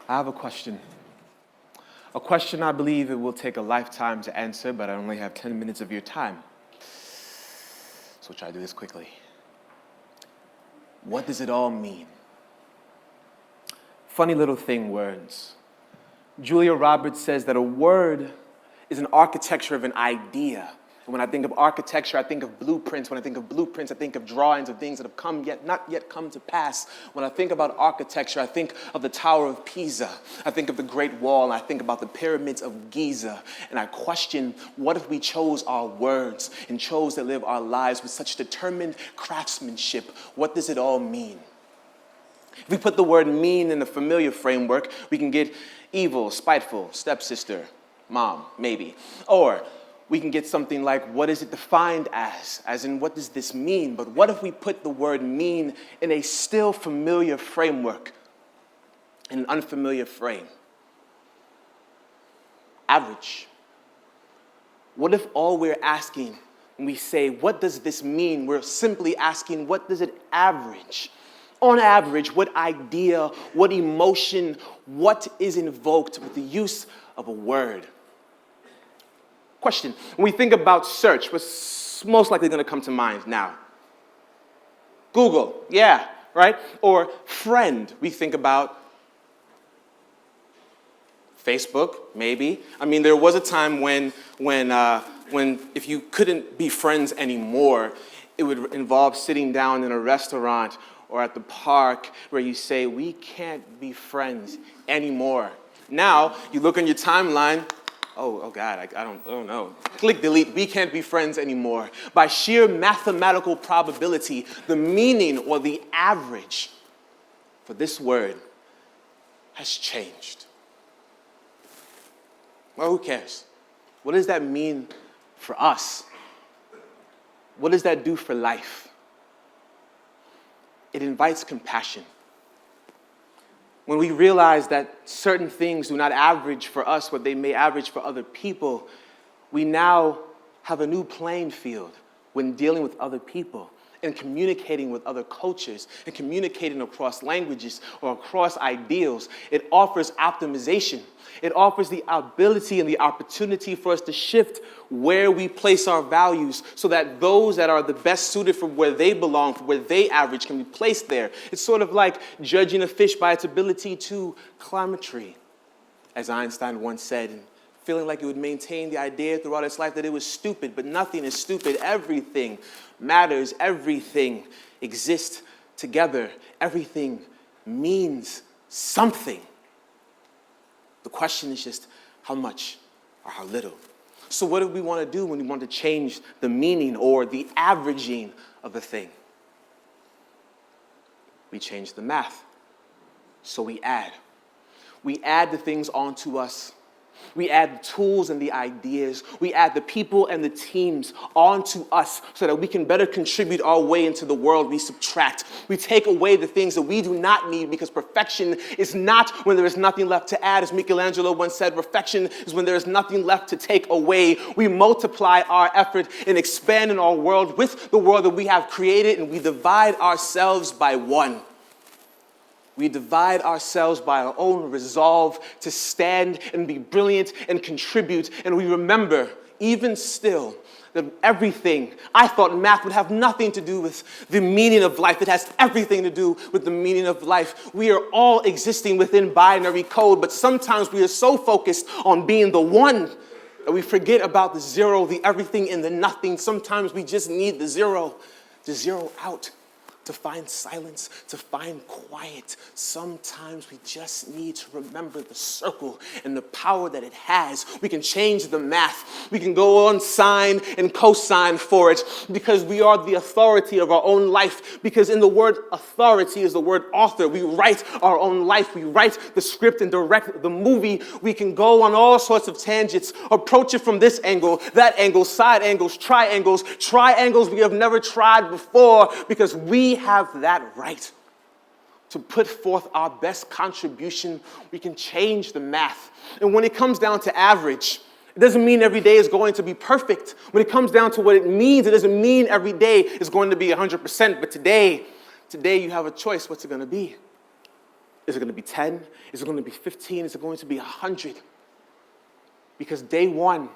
I have a question. A question I believe it will take a lifetime to answer, but I only have 10 minutes of your time. So we'll try to do this quickly. What does it all mean? Funny little thing, words. Julia Roberts says that a word is an architecture of an idea. And when I think of architecture, I think of blueprints. When I think of blueprints, I think of drawings of things that have not yet come to pass. When I think about architecture, I think of the Tower of Pisa. I think of the Great Wall, and I think about the pyramids of Giza. And I question, what if we chose our words and chose to live our lives with such determined craftsmanship? What does it all mean? If we put the word mean in a familiar framework, we can get evil, spiteful, stepsister, mom, maybe. Or we can get something like, what is it defined as in what does this mean? But what if we put the word mean in a still familiar framework, in an unfamiliar frame? Average. What if all we're asking when we say, what does this mean? We're simply asking, what does it average? On average, what idea, what emotion, what is invoked with the use of a word? Question, when we think about search, what's most likely going to come to mind now? Google, yeah, right? Or friend, we think about Facebook, maybe. I mean, there was a time when if you couldn't be friends anymore, it would involve sitting down in a restaurant or at the park where you say, we can't be friends anymore. Now, you look on your timeline, oh God, I don't know. Click delete, we can't be friends anymore. By sheer mathematical probability, the meaning or the average for this word has changed. Well, who cares? What does that mean for us? What does that do for life? It invites compassion. When we realize that certain things do not average for us what they may average for other people, we now have a new playing field when dealing with other people and communicating with other cultures and communicating across languages or across ideals. It offers optimization. It offers the ability and the opportunity for us to shift where we place our values so that those that are the best suited for where they belong, for where they average, can be placed there. It's sort of like judging a fish by its ability to climb a tree, as Einstein once said, and feeling like it would maintain the idea throughout its life that it was stupid, but nothing is stupid. Everything matters. Everything exists together. Everything means something. The question is just how much or how little. So what do we want to do when we want to change the meaning or the averaging of a thing? We change the math. So we add. We add the things onto us. We add the tools and the ideas. We add the people and the teams onto us so that we can better contribute our way into the world. We subtract. We take away the things that we do not need because perfection is not when there is nothing left to add. As Michelangelo once said, perfection is when there is nothing left to take away. We multiply our effort in expanding our world with the world that we have created, and we divide ourselves by one. We divide ourselves by our own resolve to stand and be brilliant and contribute. And we remember, even still, that everything, I thought math would have nothing to do with the meaning of life. It has everything to do with the meaning of life. We are all existing within binary code, but sometimes we are so focused on being the one that we forget about the zero, the everything and the nothing. Sometimes we just need the zero to zero out, to find silence, to find quiet. Sometimes we just need to remember the circle and the power that it has. We can change the math. We can go on sine and cosine for it because we are the authority of our own life. Because in the word authority is the word author. We write our own life. We write the script and direct the movie. We can go on all sorts of tangents, approach it from this angle, that angle, side angles, triangles we have never tried before because we have that right to put forth our best contribution. We can change the math. And when it comes down to average, it doesn't mean every day is going to be perfect. When it comes down to what it means, it doesn't mean every day is going to be 100%. But today you have a choice. What's it going to be? Is it going to be 10? Is it going to be 15? Is it going to be 100? Because day one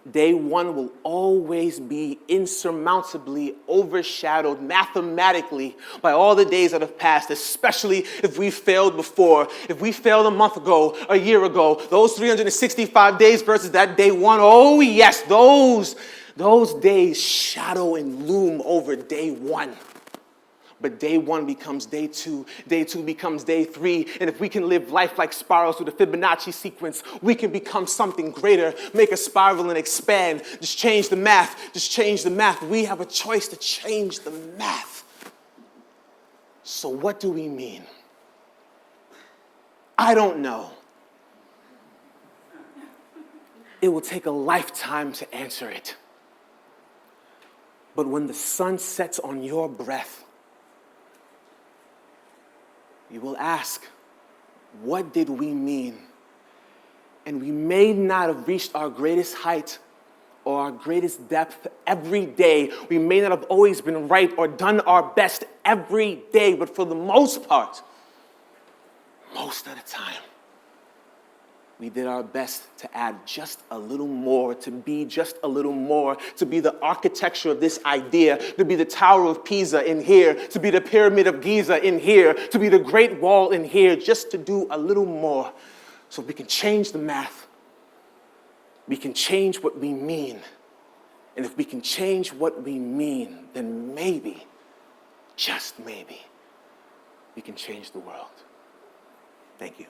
will always be insurmountably overshadowed mathematically by all the days that have passed, especially if we failed before. If we failed a month ago, a year ago, those 365 days versus that day one, oh yes, those days shadow and loom over day one. But day one becomes day two becomes day three, and if we can live life like spirals through the Fibonacci sequence, we can become something greater, make a spiral and expand. Just change the math. We have a choice to change the math. So what do we mean? I don't know. It will take a lifetime to answer it. But when the sun sets on your breath, you will ask, what did we mean? And we may not have reached our greatest height or our greatest depth every day. We may not have always been right or done our best every day, but for the most part, most of the time, we did our best to add just a little more, to be just a little more, to be the architecture of this idea, to be the Tower of Pisa in here, to be the Pyramid of Giza in here, to be the Great Wall in here, just to do a little more. So we can change the math. We can change what we mean. And if we can change what we mean, then maybe, just maybe, we can change the world. Thank you.